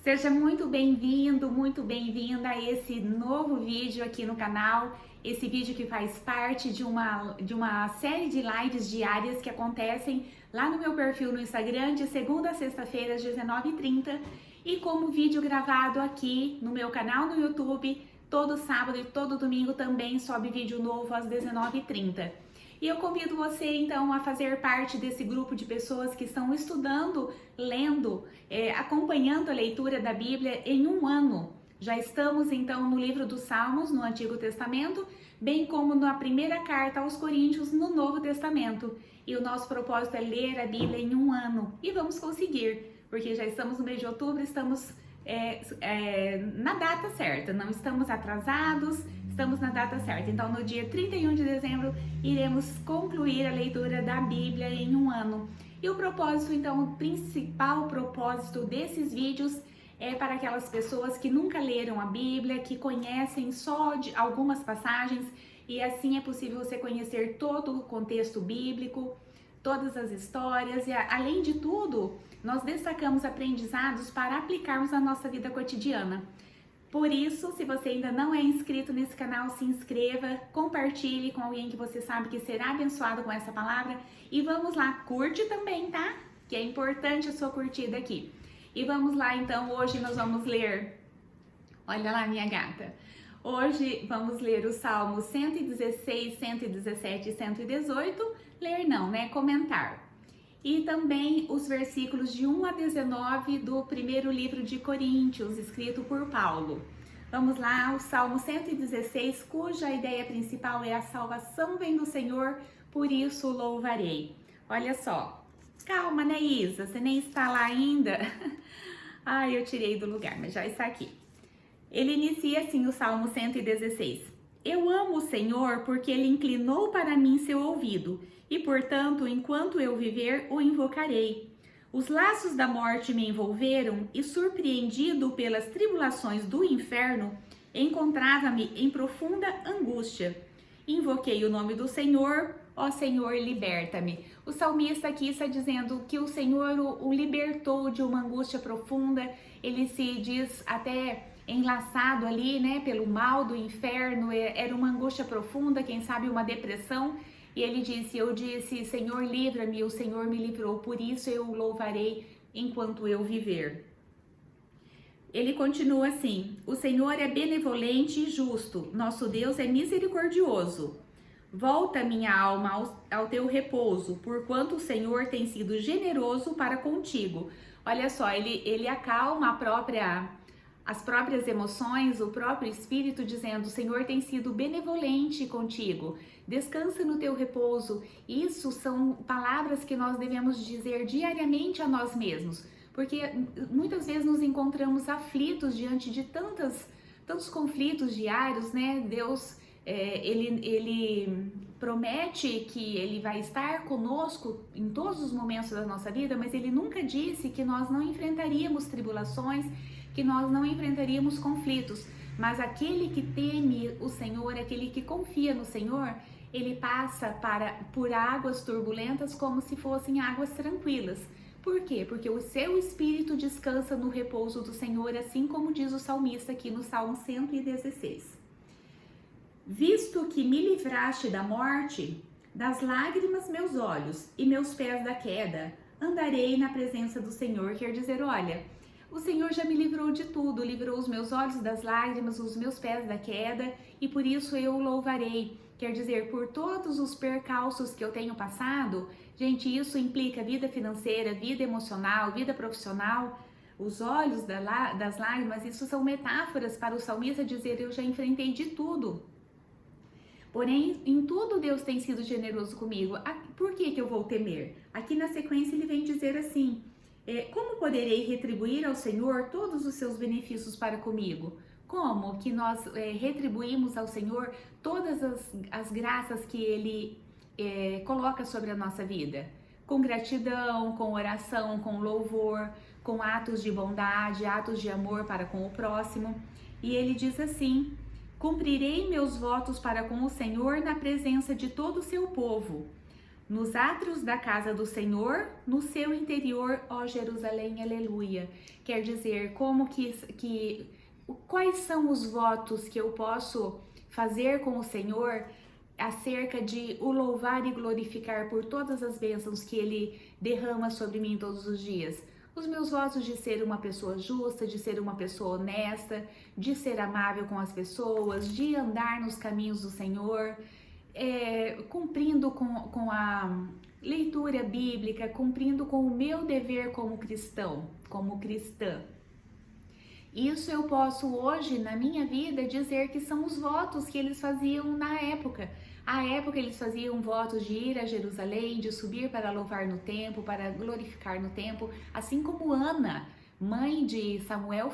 Seja muito bem-vinda a esse novo vídeo aqui no canal. Esse vídeo que faz parte de uma série de lives diárias que acontecem lá no meu perfil no Instagram de segunda a sexta-feira às 19h30 e como vídeo gravado aqui no meu canal no YouTube, todo sábado e todo domingo também sobe vídeo novo às 19h30. E eu convido você então a fazer parte desse grupo de pessoas que estão estudando, lendo, acompanhando a leitura da Bíblia em um ano. Já estamos então no livro dos Salmos, no Antigo Testamento, bem como na primeira carta aos Coríntios, no Novo Testamento. E o nosso propósito é ler a Bíblia em um ano. E vamos conseguir, porque já estamos no mês de outubro, estamos na data certa, não estamos atrasados, estamos na data certa. Então, no dia 31 de dezembro, iremos concluir a leitura da Bíblia em um ano. E o propósito, então, o principal propósito desses vídeos é para aquelas pessoas que nunca leram a Bíblia, que conhecem só de algumas passagens, e assim é possível você conhecer todo o contexto bíblico, todas as histórias, e além de tudo, nós destacamos aprendizados para aplicarmos na nossa vida cotidiana. Por isso, se você ainda não é inscrito nesse canal, se inscreva, compartilhe com alguém que você sabe que será abençoado com essa palavra e vamos lá, curte também, tá? Que é importante a sua curtida aqui. E vamos lá, então, hoje nós vamos ler, olha lá minha gata, hoje vamos ler os Salmos 116, 117 e 118, ler não, né? Comentar. E também os versículos de 1 a 19 do primeiro livro de Coríntios, escrito por Paulo. Vamos lá, o Salmo 116, cuja ideia principal é a salvação vem do Senhor, por isso o louvarei. Olha só, calma, né, Isa? Você nem está lá ainda? Ai, eu tirei do lugar, mas já está aqui. Ele inicia assim o Salmo 116. Eu amo o Senhor porque Ele inclinou para mim seu ouvido e, portanto, enquanto eu viver, o invocarei. Os laços da morte me envolveram e, surpreendido pelas tribulações do inferno, encontrava-me em profunda angústia. Invoquei o nome do Senhor, ó Senhor, liberta-me. O salmista aqui está dizendo que o Senhor o libertou de uma angústia profunda, ele se diz até enlaçado ali, né, pelo mal do inferno, era uma angústia profunda, quem sabe uma depressão, e ele disse, eu disse, Senhor, livra-me, o Senhor me livrou, por isso eu o louvarei enquanto eu viver. Ele continua assim, o Senhor é benevolente e justo, nosso Deus é misericordioso. Volta minha alma ao teu repouso, porquanto o Senhor tem sido generoso para contigo. Olha só, ele acalma as próprias emoções, o próprio espírito, dizendo, o Senhor tem sido benevolente contigo, descansa no teu repouso. Isso são palavras que nós devemos dizer diariamente a nós mesmos, porque muitas vezes nos encontramos aflitos diante de tantos conflitos diários, né? Deus, ele promete que Ele vai estar conosco em todos os momentos da nossa vida, mas Ele nunca disse que nós não enfrentaríamos tribulações, que nós não enfrentaríamos conflitos, mas aquele que teme o Senhor, aquele que confia no Senhor, ele passa por águas turbulentas como se fossem águas tranquilas. Por quê? Porque o seu espírito descansa no repouso do Senhor, assim como diz o salmista aqui no Salmo 116. Visto que me livraste da morte, das lágrimas meus olhos e meus pés da queda, andarei na presença do Senhor. Quer dizer, olha, o Senhor já me livrou de tudo, livrou os meus olhos das lágrimas, os meus pés da queda, e por isso eu o louvarei. Quer dizer, por todos os percalços que eu tenho passado, gente, isso implica vida financeira, vida emocional, vida profissional. Os olhos das lágrimas, isso são metáforas para o salmista dizer, eu já enfrentei de tudo. Porém, em tudo Deus tem sido generoso comigo. Por que eu vou temer? Aqui na sequência ele vem dizer assim, como poderei retribuir ao Senhor todos os seus benefícios para comigo? Como que nós retribuímos ao Senhor todas as graças que Ele coloca sobre a nossa vida? Com gratidão, com oração, com louvor, com atos de bondade, atos de amor para com o próximo. E ele diz assim, cumprirei meus votos para com o Senhor na presença de todo o seu povo. nos átrios da casa do Senhor, no seu interior, ó Jerusalém, aleluia. Quer dizer, quais são os votos que eu posso fazer com o Senhor acerca de o louvar e glorificar por todas as bênçãos que Ele derrama sobre mim todos os dias? Os meus votos de ser uma pessoa justa, de ser uma pessoa honesta, de ser amável com as pessoas, de andar nos caminhos do Senhor, cumprindo com a leitura bíblica, cumprindo com o meu dever como cristão, como cristã. Isso eu posso hoje, na minha vida, dizer que são os votos que eles faziam na época. À época eles faziam votos de ir a Jerusalém, de subir para louvar no templo, para glorificar no templo, assim como Ana, mãe de Samuel,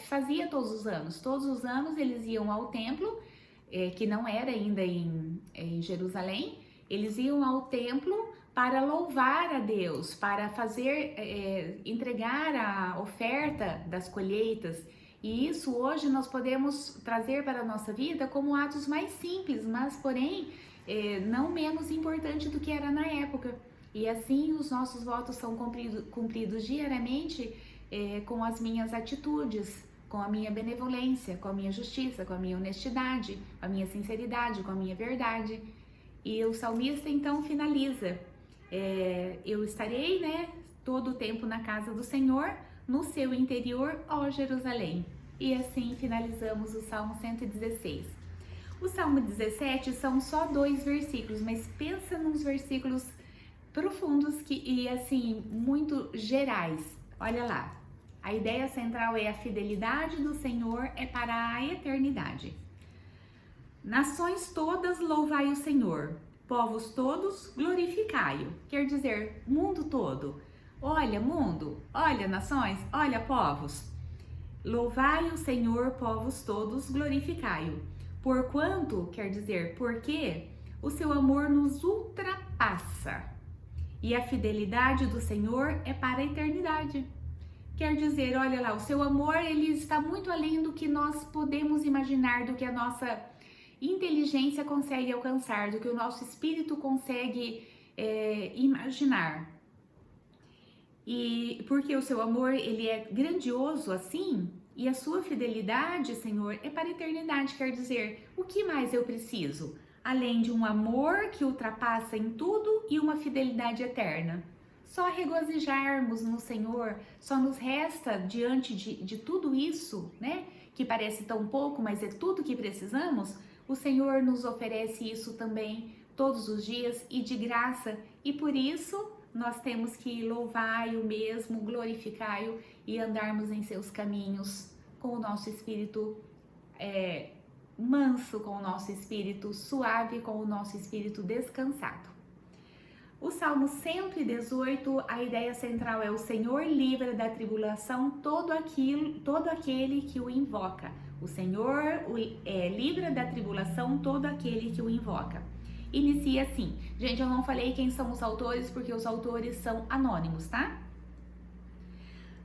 fazia todos os anos. Todos os anos eles iam ao templo, que não era ainda em Jerusalém, eles iam ao templo para louvar a Deus, para entregar a oferta das colheitas. E isso hoje nós podemos trazer para a nossa vida como atos mais simples, mas porém não menos importante do que era na época. E assim os nossos votos são cumpridos diariamente com as minhas atitudes, com a minha benevolência, com a minha justiça, com a minha honestidade, com a minha sinceridade, com a minha verdade. E o salmista então finaliza: eu estarei, todo o tempo na casa do Senhor, no seu interior, ó Jerusalém. E assim finalizamos o Salmo 116. O Salmo 17 são só 2 versículos, mas pensa nos versículos profundos e assim, muito gerais. Olha lá, a ideia central é: a fidelidade do Senhor é para a eternidade. Nações todas louvai o Senhor, povos todos glorificai-o. Quer dizer, mundo todo. Olha, mundo, olha, nações, olha, povos. Louvai o Senhor, povos todos, glorificai-o. Porquanto, quer dizer, porque o seu amor nos ultrapassa e a fidelidade do Senhor é para a eternidade. Quer dizer, olha lá, o seu amor, ele está muito além do que nós podemos imaginar, do que a nossa inteligência consegue alcançar, do que o nosso espírito consegue imaginar. E porque o seu amor, ele é grandioso assim, e a sua fidelidade, Senhor, é para a eternidade. Quer dizer, o que mais eu preciso? Além de um amor que ultrapassa em tudo e uma fidelidade eterna. Só regozijarmos no Senhor, só nos resta diante de tudo isso, que parece tão pouco, mas é tudo que precisamos. O Senhor nos oferece isso também todos os dias e de graça, e por isso nós temos que louvar-o mesmo, glorificar-o e andarmos em seus caminhos com o nosso espírito manso, com o nosso espírito suave, com o nosso espírito descansado. O Salmo 118, a ideia central é: o Senhor livra da tribulação todo aquele que o invoca. O Senhor livra da tribulação todo aquele que o invoca. Inicia assim. Gente, eu não falei quem são os autores, porque os autores são anônimos, tá?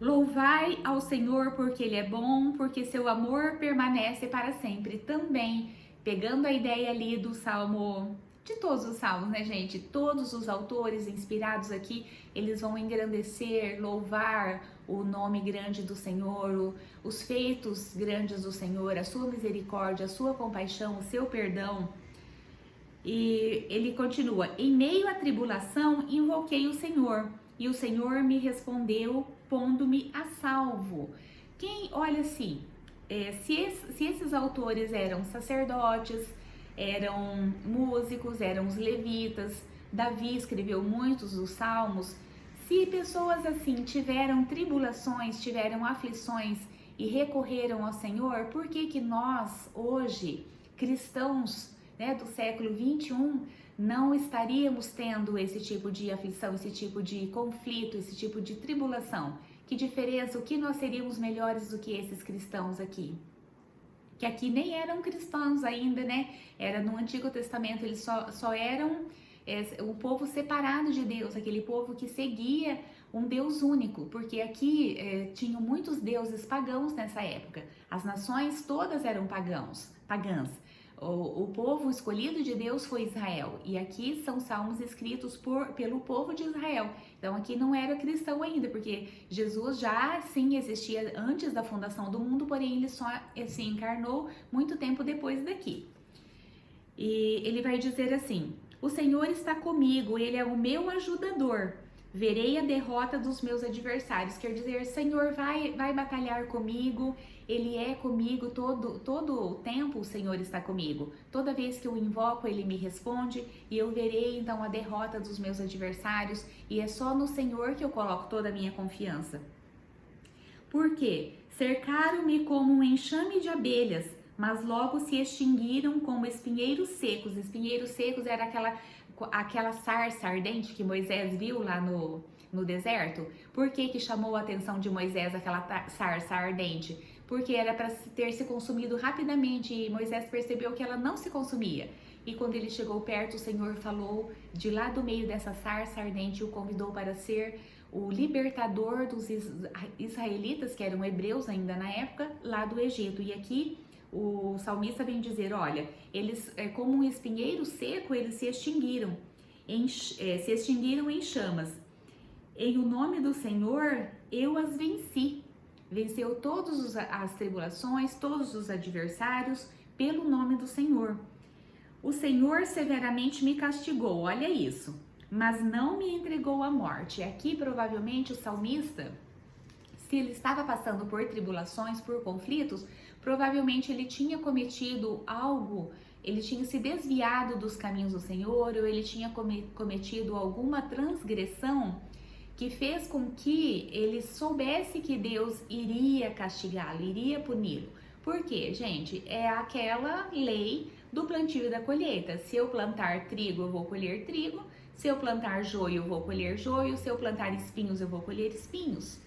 Louvai ao Senhor porque Ele é bom, porque seu amor permanece para sempre. Também, pegando a ideia ali do Salmo, de todos os salmos, gente? Todos os autores inspirados aqui, eles vão engrandecer, louvar o nome grande do Senhor, os feitos grandes do Senhor, a sua misericórdia, a sua compaixão, o seu perdão. E ele continua: em meio à tribulação invoquei o Senhor, e o Senhor me respondeu, pondo-me a salvo. Olha assim, se esses autores eram sacerdotes, eram músicos, eram os levitas, Davi escreveu muitos dos salmos. Se pessoas assim tiveram tribulações, tiveram aflições e recorreram ao Senhor, por que nós hoje, cristãos, do século 21, não estaríamos tendo esse tipo de aflição, esse tipo de conflito, esse tipo de tribulação? Que diferença? O que nós seríamos melhores do que esses cristãos aqui? Que aqui nem eram cristãos ainda, Era no Antigo Testamento, eles só eram o povo separado de Deus, aquele povo que seguia um Deus único, porque aqui tinham muitos deuses pagãos nessa época. As nações todas eram pagãs. O povo escolhido de Deus foi Israel. E aqui são salmos escritos pelo povo de Israel. Então aqui não era cristão ainda, porque Jesus já sim existia antes da fundação do mundo, porém ele só se encarnou muito tempo depois daqui. E ele vai dizer assim: o Senhor está comigo, ele é o meu ajudador. Verei a derrota dos meus adversários. Quer dizer, Senhor vai batalhar comigo, Ele é comigo todo o tempo, o Senhor está comigo. Toda vez que eu invoco, Ele me responde e eu verei então a derrota dos meus adversários, e é só no Senhor que eu coloco toda a minha confiança. Por quê? Cercaram-me como um enxame de abelhas, mas logo se extinguiram como espinheiros secos. Espinheiros secos era aquela sarça ardente que Moisés viu lá no deserto. Por que chamou a atenção de Moisés aquela sarça ardente? Porque era para ter se consumido rapidamente, e Moisés percebeu que ela não se consumia. E quando ele chegou perto, o Senhor falou de lá do meio dessa sarça ardente e o convidou para ser o libertador dos israelitas, que eram hebreus ainda na época, lá do Egito. E aqui o salmista vem dizer, olha, eles, como um espinheiro seco, eles se extinguiram em chamas. Em o nome do Senhor, eu as venci. Venceu todas as tribulações, todos os adversários, pelo nome do Senhor. O Senhor severamente me castigou, olha isso, mas não me entregou à morte. Aqui, provavelmente, o salmista, se ele estava passando por tribulações, por conflitos, provavelmente ele tinha cometido algo, ele tinha se desviado dos caminhos do Senhor, ou ele tinha cometido alguma transgressão que fez com que ele soubesse que Deus iria castigá-lo, iria puni-lo. Por quê, gente? É aquela lei do plantio e da colheita. Se eu plantar trigo, eu vou colher trigo. Se eu plantar joio, eu vou colher joio. Se eu plantar espinhos, eu vou colher espinhos.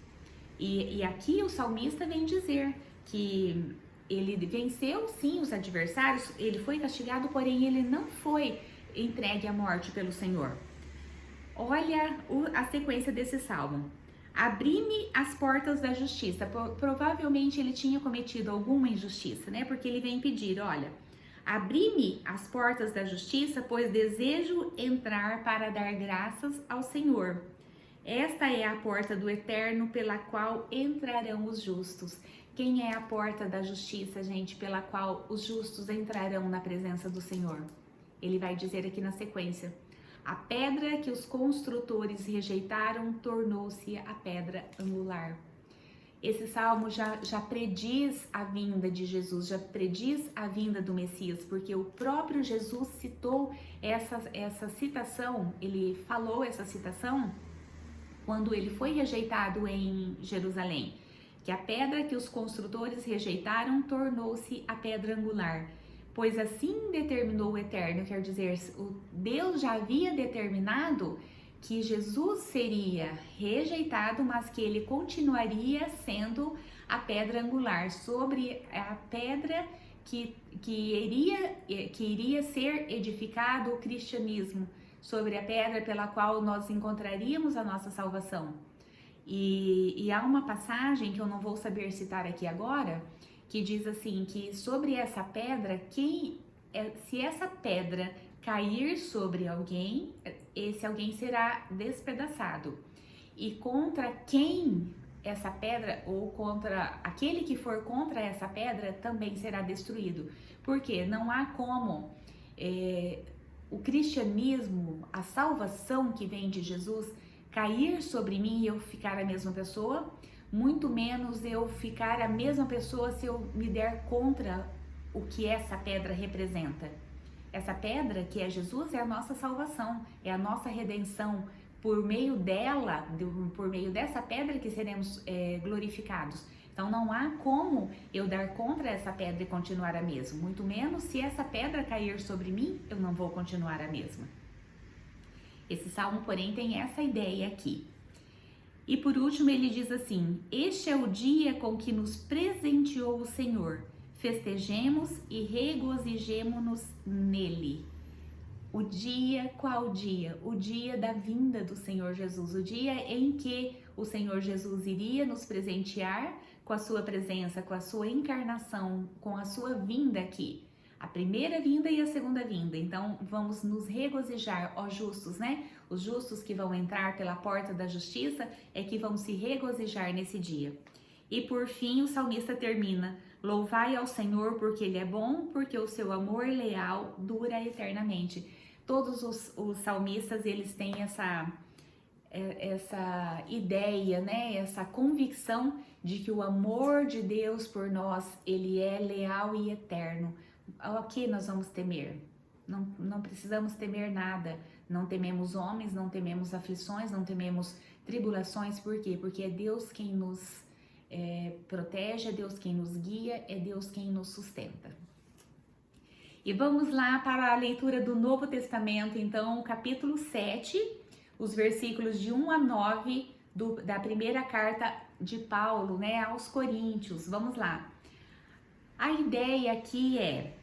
E aqui o salmista vem dizer que ele venceu sim os adversários, ele foi castigado, porém ele não foi entregue à morte pelo Senhor. Olha a sequência desse salmo. Abri-me as portas da justiça. Provavelmente ele tinha cometido alguma injustiça, né? Porque ele vem pedir, olha, abri-me as portas da justiça, pois desejo entrar para dar graças ao Senhor. Esta é a porta do eterno pela qual entrarão os justos. Quem é a porta da justiça, gente, pela qual os justos entrarão na presença do Senhor? Ele vai dizer aqui na sequência. A pedra que os construtores rejeitaram tornou-se a pedra angular. Esse salmo já prediz a vinda de Jesus, já prediz a vinda do Messias, porque o próprio Jesus citou essa citação, ele falou essa citação quando ele foi rejeitado em Jerusalém, que a pedra que os construtores rejeitaram tornou-se a pedra angular. Pois assim determinou o Eterno, quer dizer, Deus já havia determinado que Jesus seria rejeitado, mas que ele continuaria sendo a pedra angular, sobre a pedra que iria ser edificado o cristianismo, sobre a pedra pela qual nós encontraríamos a nossa salvação. E há uma passagem que eu não vou saber citar aqui agora, que diz assim, que sobre essa pedra, se essa pedra cair sobre alguém, esse alguém será despedaçado. E contra quem essa pedra, ou contra aquele que for contra essa pedra, também será destruído. Porque não há como o cristianismo, a salvação que vem de Jesus, cair sobre mim e eu ficar a mesma pessoa, muito menos eu ficar a mesma pessoa se eu me der contra o que essa pedra representa. Essa pedra, que é Jesus, é a nossa salvação, é a nossa redenção. Por meio dela, por meio dessa pedra que seremos glorificados. Então não há como eu dar contra essa pedra e continuar a mesma. Muito menos se essa pedra cair sobre mim, eu não vou continuar a mesma. Esse salmo, porém, tem essa ideia aqui. E por último ele diz assim, este é o dia com que nos presenteou o Senhor, festejemos e regozijemo-nos nele. O dia, qual dia? O dia da vinda do Senhor Jesus, o dia em que o Senhor Jesus iria nos presentear com a sua presença, com a sua encarnação, com a sua vinda aqui. a primeira vinda e a segunda vinda. Então vamos nos regozijar, ó justos, né? Os justos que vão entrar pela porta da justiça é que vão se regozijar nesse dia. E por fim o salmista termina: louvai ao Senhor porque Ele é bom, porque o seu amor leal dura eternamente. Todos os salmistas, eles têm essa ideia, né? Essa convicção de que o amor de Deus por nós, ele é leal e eterno. Ao que nós vamos temer? Não precisamos temer nada. Não tememos homens, não tememos aflições, não tememos tribulações. Por quê? Porque é Deus quem nos protege, é Deus quem nos guia, é Deus quem nos sustenta. E vamos lá para a leitura do Novo Testamento, então, capítulo 7, os versículos de 1 a 9 da primeira carta de Paulo, né, aos Coríntios. Vamos lá. A ideia aqui é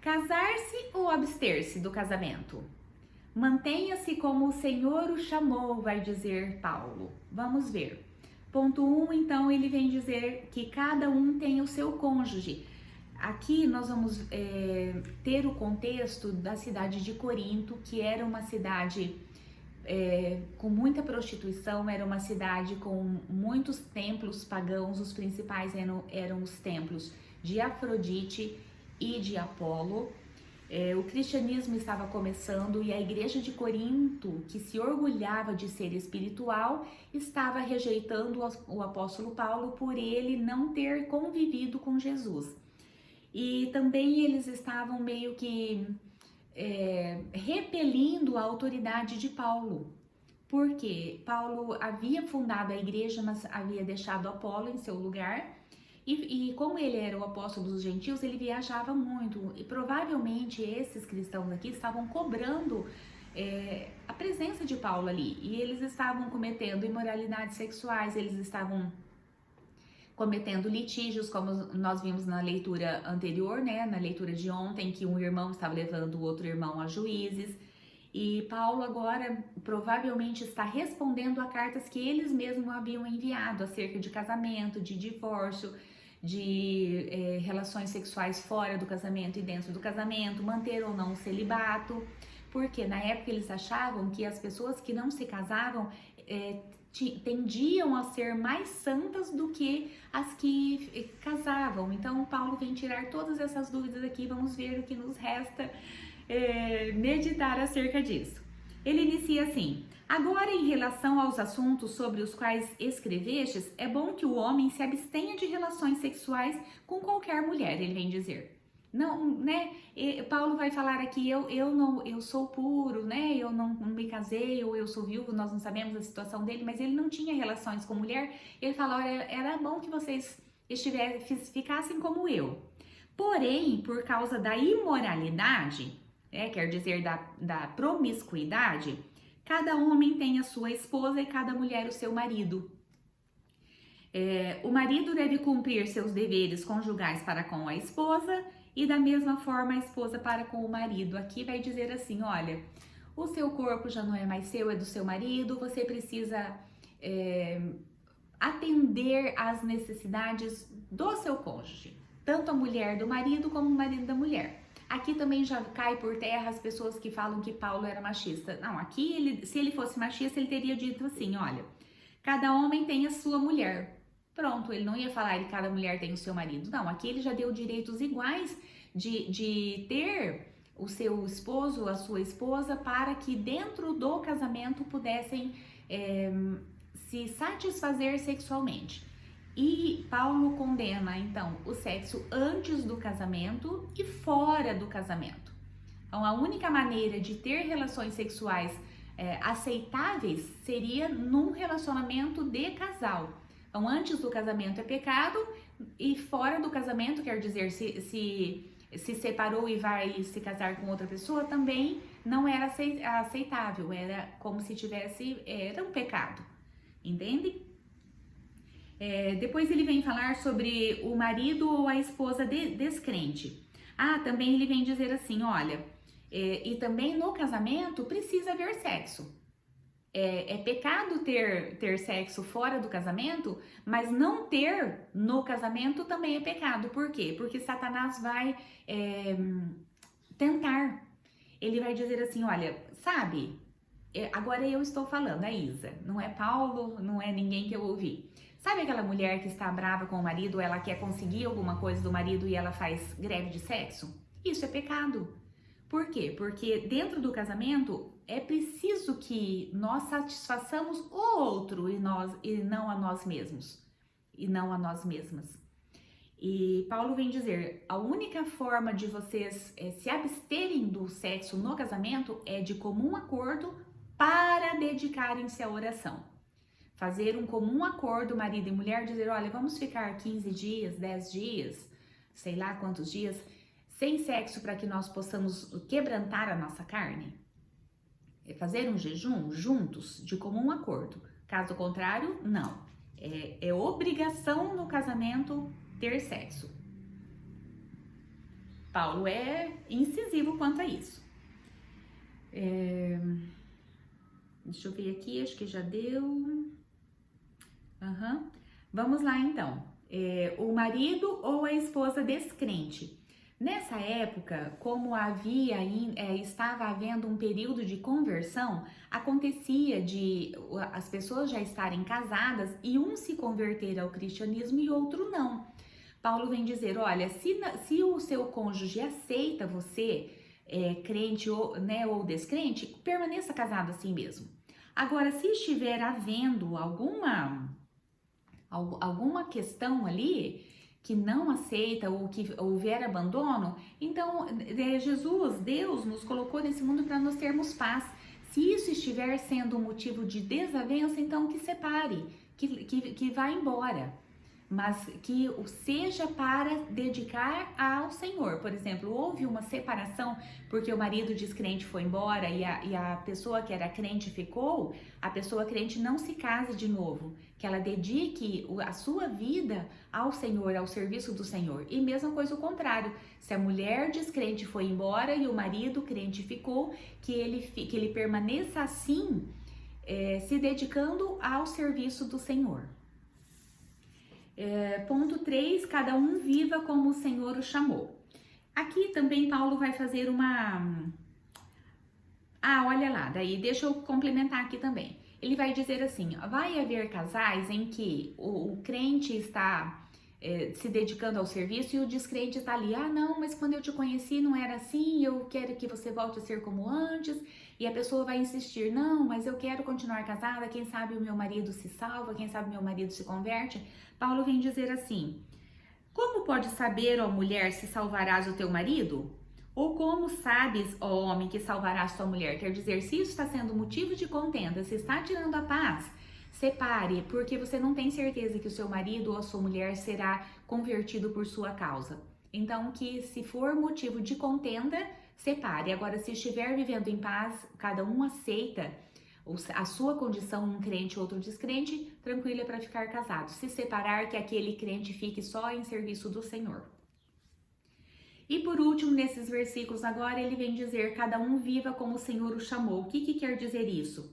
casar-se ou abster-se do casamento? Mantenha-se como o Senhor o chamou, vai dizer Paulo. Vamos ver. Ponto 1, então, ele vem dizer que cada um tem o seu cônjuge. Aqui nós vamos ter o contexto da cidade de Corinto, que era uma cidade com muita prostituição, era uma cidade com muitos templos pagãos. Os principais eram os templos de Afrodite e de Apolo. O cristianismo estava começando e a igreja de Corinto, que se orgulhava de ser espiritual, estava rejeitando o apóstolo Paulo por ele não ter convivido com Jesus. E também eles estavam meio que repelindo a autoridade de Paulo. Porque Paulo havia fundado a igreja, mas havia deixado Apolo em seu lugar. E como ele era o apóstolo dos gentios, ele viajava muito. E provavelmente esses cristãos aqui estavam cobrando a presença de Paulo ali. E eles estavam cometendo imoralidades sexuais, eles estavam cometendo litígios, como nós vimos na leitura anterior, né? Na leitura de ontem, que um irmão estava levando o outro irmão a juízes. E Paulo agora provavelmente está respondendo a cartas que eles mesmos haviam enviado acerca de casamento, de divórcio, de relações sexuais fora do casamento e dentro do casamento, manter ou não o celibato, porque na época eles achavam que as pessoas que não se casavam tendiam a ser mais santas do que as que casavam. Então Paulo vem tirar todas essas dúvidas aqui, vamos ver o que nos resta meditar acerca disso. Ele inicia assim: agora, em relação aos assuntos sobre os quais escrevestes, é bom que o homem se abstenha de relações sexuais com qualquer mulher, ele vem dizer. Não, né? Paulo vai falar aqui, eu sou puro, né? Eu não me casei, ou eu sou viúvo, nós não sabemos a situação dele, mas ele não tinha relações com mulher. Ele fala, olha, era bom que vocês ficassem como eu. Porém, por causa da imoralidade, quer dizer, da promiscuidade, cada homem tem a sua esposa e cada mulher o seu marido. O marido deve cumprir seus deveres conjugais para com a esposa e da mesma forma a esposa para com o marido. Aqui vai dizer assim, olha, o seu corpo já não é mais seu, é do seu marido, você precisa atender às necessidades do seu cônjuge, tanto a mulher do marido como o marido da mulher. Aqui também já cai por terra as pessoas que falam que Paulo era machista. Não, aqui se ele fosse machista, ele teria dito assim, olha, cada homem tem a sua mulher. Pronto, ele não ia falar que cada mulher tem o seu marido. Não, aqui ele já deu direitos iguais de ter o seu esposo, a sua esposa, para que dentro do casamento pudessem se satisfazer sexualmente. E Paulo condena, então, o sexo antes do casamento e fora do casamento. Então, a única maneira de ter relações sexuais aceitáveis seria num relacionamento de casal. Então, antes do casamento é pecado e fora do casamento, quer dizer, se separou e vai se casar com outra pessoa, também não era aceitável, era como se era um pecado, entende? Depois ele vem falar sobre o marido ou a esposa descrente. Também ele vem dizer assim, olha, e também no casamento precisa haver sexo. É pecado ter sexo fora do casamento, mas não ter no casamento também é pecado. Por quê? Porque Satanás vai tentar. Ele vai dizer assim, olha, sabe, agora eu estou falando, a Isa, não é Paulo, não é ninguém que eu ouvi. Sabe aquela mulher que está brava com o marido, ela quer conseguir alguma coisa do marido e ela faz greve de sexo? Isso é pecado. Por quê? Porque dentro do casamento é preciso que nós satisfaçamos o outro e não a nós mesmos, e não a nós mesmas. E Paulo vem dizer, a única forma de vocês se absterem do sexo no casamento é de comum acordo para dedicarem-se à oração. Fazer um comum acordo, marido e mulher, dizer, olha, vamos ficar 15 dias, 10 dias, sei lá quantos dias, sem sexo para que nós possamos quebrantar a nossa carne. É fazer um jejum juntos, de comum acordo. Caso contrário, não. É obrigação no casamento ter sexo. Paulo é incisivo quanto a isso. Deixa eu ver aqui, acho que já deu. Vamos lá então. O marido ou a esposa descrente. Nessa época, como estava havendo um período de conversão, acontecia de as pessoas já estarem casadas e um se converter ao cristianismo e outro não. Paulo vem dizer, olha, se o seu cônjuge aceita você, crente ou descrente, permaneça casado assim mesmo. Agora, se estiver havendo alguma questão ali que não aceita ou que houver abandono, então Deus nos colocou nesse mundo para nós termos paz. Se isso estiver sendo um motivo de desavença, então que separe, que vá embora. Mas que seja para dedicar ao Senhor. Por exemplo, houve uma separação porque o marido descrente foi embora e a pessoa que era crente ficou, a pessoa crente não se case de novo, que ela dedique a sua vida ao Senhor, ao serviço do Senhor. E mesma coisa o contrário, se a mulher descrente foi embora e o marido crente ficou, que ele permaneça assim, se dedicando ao serviço do Senhor. Ponto 3, cada um viva como o Senhor o chamou. Aqui também Paulo vai fazer olha lá, daí deixa eu complementar aqui também. Ele vai dizer assim, vai haver casais em que o crente está se dedicando ao serviço e o descrente está ali, não, mas quando eu te conheci não era assim, eu quero que você volte a ser como antes, e a pessoa vai insistir, não, mas eu quero continuar casada, quem sabe o meu marido se salva, quem sabe o meu marido se converte. Paulo vem dizer assim, como pode saber, ó mulher, se salvarás o teu marido? Ou como sabes, ó homem, que salvarás tua mulher? Quer dizer, se isso está sendo motivo de contenda, se está tirando a paz, separe, porque você não tem certeza que o seu marido ou a sua mulher será convertido por sua causa. Então, que se for motivo de contenda, separe. Agora, se estiver vivendo em paz, cada um aceita a sua condição, um crente, outro descrente, tranquilo é para ficar casado. Se separar, que aquele crente fique só em serviço do Senhor. E por último, nesses versículos agora, ele vem dizer, cada um viva como o Senhor o chamou. O que quer dizer isso?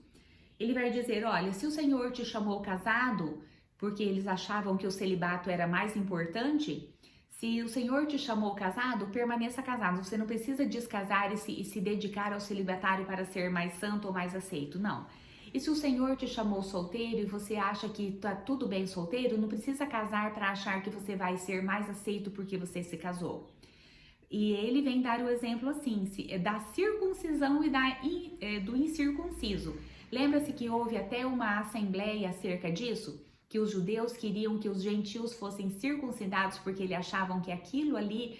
Ele vai dizer, olha, se o Senhor te chamou casado, porque eles achavam que o celibato era mais importante, se o Senhor te chamou casado, permaneça casado. Você não precisa descasar e se dedicar ao celibatário para ser mais santo ou mais aceito, não. E se o Senhor te chamou solteiro e você acha que tá tudo bem solteiro, não precisa casar para achar que você vai ser mais aceito porque você se casou. E ele vem dar o exemplo assim, da circuncisão e do incircunciso. Lembra-se que houve até uma assembleia acerca disso? Que os judeus queriam que os gentios fossem circuncidados porque eles achavam que aquilo ali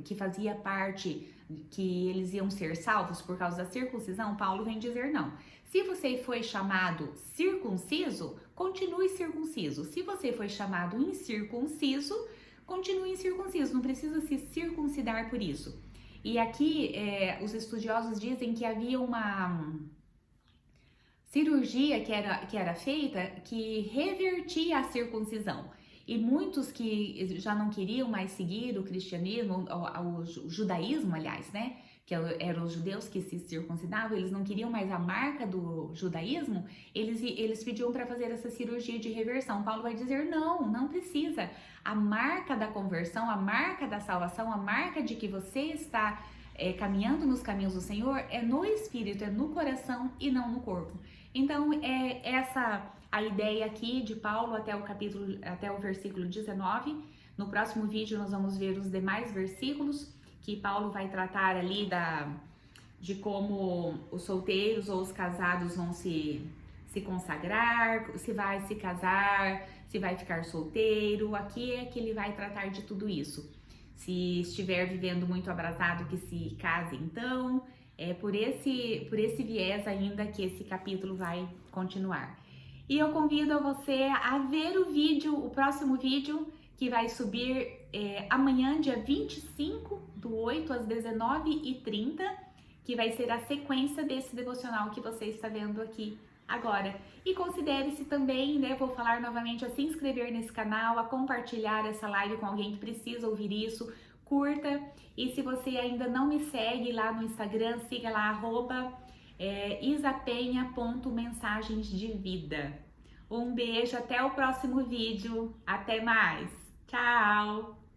que fazia parte, que eles iam ser salvos por causa da circuncisão. Paulo vem dizer não. Se você foi chamado circunciso, continue circunciso. Se você foi chamado incircunciso, continue incircunciso. Não precisa se circuncidar por isso. E aqui os estudiosos dizem que havia uma cirurgia que era feita que revertia a circuncisão. E muitos que já não queriam mais seguir o cristianismo, o judaísmo, aliás, né? que eram os judeus que se circuncidavam, eles não queriam mais a marca do judaísmo, eles pediam para fazer essa cirurgia de reversão. Paulo vai dizer, não precisa. A marca da conversão, a marca da salvação, a marca de que você está caminhando nos caminhos do Senhor é no espírito, é no coração e não no corpo. Então, é essa a ideia aqui de Paulo até o versículo 19. No próximo vídeo nós vamos ver os demais versículos, que Paulo vai tratar ali de como os solteiros ou os casados vão se consagrar, se vai se casar, se vai ficar solteiro. Aqui é que ele vai tratar de tudo isso. Se estiver vivendo muito abrasado, que se case então. É por esse viés ainda que esse capítulo vai continuar. E eu convido a você a ver o próximo vídeo, que vai subir amanhã, dia 25 do 8 às 19h30, que vai ser a sequência desse devocional que você está vendo aqui agora. E considere-se também, vou falar novamente, a se inscrever nesse canal, a compartilhar essa live com alguém que precisa ouvir isso, curta. E se você ainda não me segue lá no Instagram, siga lá, isapenha.mensagensdevida. Um beijo, até o próximo vídeo, até mais! Tchau!